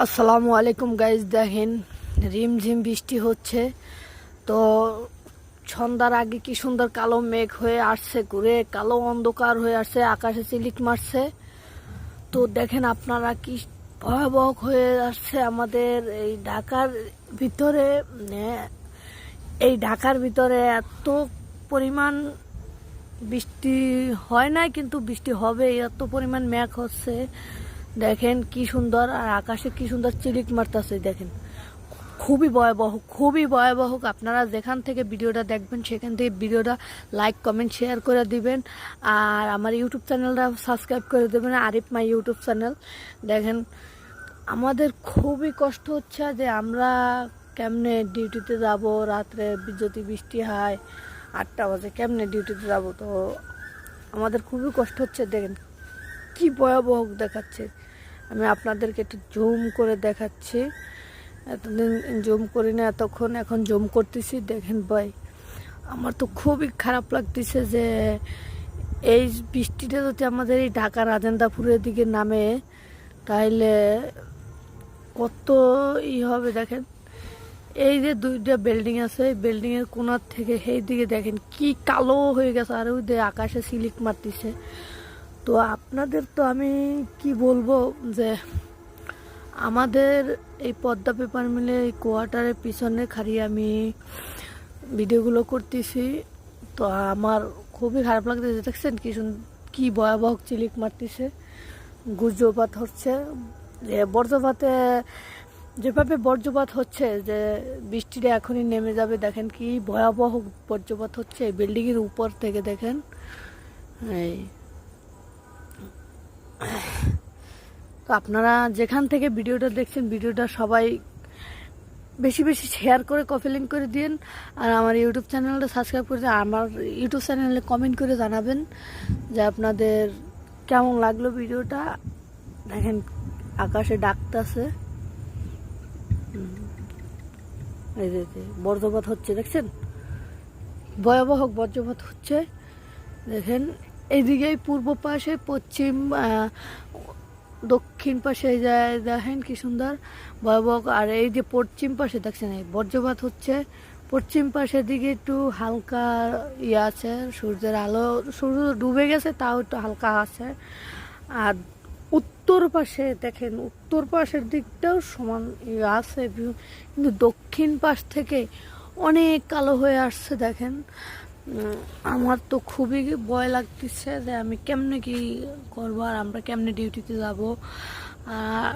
আসসালামু আলাইকুম গাইজ, দেখেন রিমঝিম বৃষ্টি হচ্ছে। তো সন্ধ্যার আগে কি সুন্দর কালো মেঘ হয়ে আসছে, ঘুরে কালো অন্ধকার হয়ে আসছে, আকাশে চিলিক মারছে। তো দেখেন আপনারা কি ভয়াবহ হয়ে আসছে আমাদের এই ঢাকার ভিতরে। এই ঢাকার ভিতরে এত পরিমাণ বৃষ্টি হয় নাই, কিন্তু বৃষ্টি হবে, এত পরিমাণ মেঘ হচ্ছে। দেখেন কি সুন্দর, আর আকাশে কি সুন্দর চিলিক মারতেছে। দেখেন খুবই ভয়াবহ, খুবই ভয়াবহ। আপনারা যেখান থেকে ভিডিওটা দেখবেন সেখান থেকে ভিডিওটা লাইক কমেন্ট শেয়ার করে দিবেন, আর আমার ইউটিউব চ্যানেলটা সাবস্ক্রাইব করে দেবেন, আরিফ মাই ইউটিউব চ্যানেল। দেখেন আমাদের খুবই কষ্ট হচ্ছে যে আমরা কেমনে ডিউটিতে যাব, রাত্রে যদি বৃষ্টি হয় 8টা বাজে কেমনে ডিউটিতে যাব। তো আমাদের খুবই কষ্ট হচ্ছে। দেখেন কি ভয়াবহ দেখাচ্ছে। আমি আপনাদেরকে একটু জুম করে দেখাচ্ছি, এতদিন জুম করি না এতক্ষণ, এখন জুম করতেছি। দেখেন ভাই, আমার তো খুবই খারাপ লাগতেছে যে এই বৃষ্টিটা যদি আমাদের এই ঢাকা রাজেন্দ্রপুরের দিকে নামে তাহলে কত হবে। দেখেন এই যে দুইটা বিল্ডিং আছে, এই বিল্ডিং এর কোনার থেকে সেই দিকে দেখেন কি কালো হয়ে গেছে, আর ওই আকাশে সিলিক মারতেছে। তো আপনাদের তো আমি কি বলবো যে আমাদের এই পদ্মা পেপার মিলে এই কোয়ার্টারের পিছনে খাড়িয়ে আমি ভিডিওগুলো করতেছি। তো আমার খুবই খারাপ লাগতেছে। দেখছেন কি ভয়াবহ চিলিক মারতেছে, গুজপাত হচ্ছে। যে বজ্রপাতে যেভাবে বজ্রপাত হচ্ছে যে বৃষ্টিটা এখনই নেমে যাবে, দেখেন কি ভয়াবহ বজ্রপাত হচ্ছে এই বিল্ডিংয়ের উপর থেকে। দেখেন এই, তো আপনারা যেখান থেকে ভিডিওটা দেখছেন ভিডিওটা সবাই বেশি বেশি শেয়ার করে কপি লিঙ্ক করে দিন, আর আমার ইউটিউব চ্যানেলটা সাবস্ক্রাইব করে দিন। আমার ইউটিউব চ্যানেলে কমেন্ট করে জানাবেন যে আপনাদের কেমন লাগলো ভিডিওটা। দেখেন আকাশে ডাকতেছে, এই যে বজ্রপাত হচ্ছে, দেখছেন ভয়াবহ বজ্রপাত হচ্ছে। দেখেন এইদিকে পূর্ব পাশে, পশ্চিম, দক্ষিণ পাশে যায়, দেখেন কি সুন্দর ভয়াবহ। আর এই যে পশ্চিম পাশে দেখছেন এই বজ্রপাত হচ্ছে, পশ্চিম পাশের দিকে একটু হালকা ইয়ে আছে, সূর্যের আলো, সূর্য ডুবে গেছে তাও একটু হালকা আছে। আর উত্তর পাশে দেখেন, উত্তর পাশের দিকটাও সমান ইয়ে আছে, কিন্তু দক্ষিণ পাশ থেকে অনেক কালো হয়ে আসছে। দেখেন আমার তো খুবই ভয় লাগতেছে যে আমি কেমনে কি করবো, আর আমরা কেমনে ডিউটিতে যাব। আর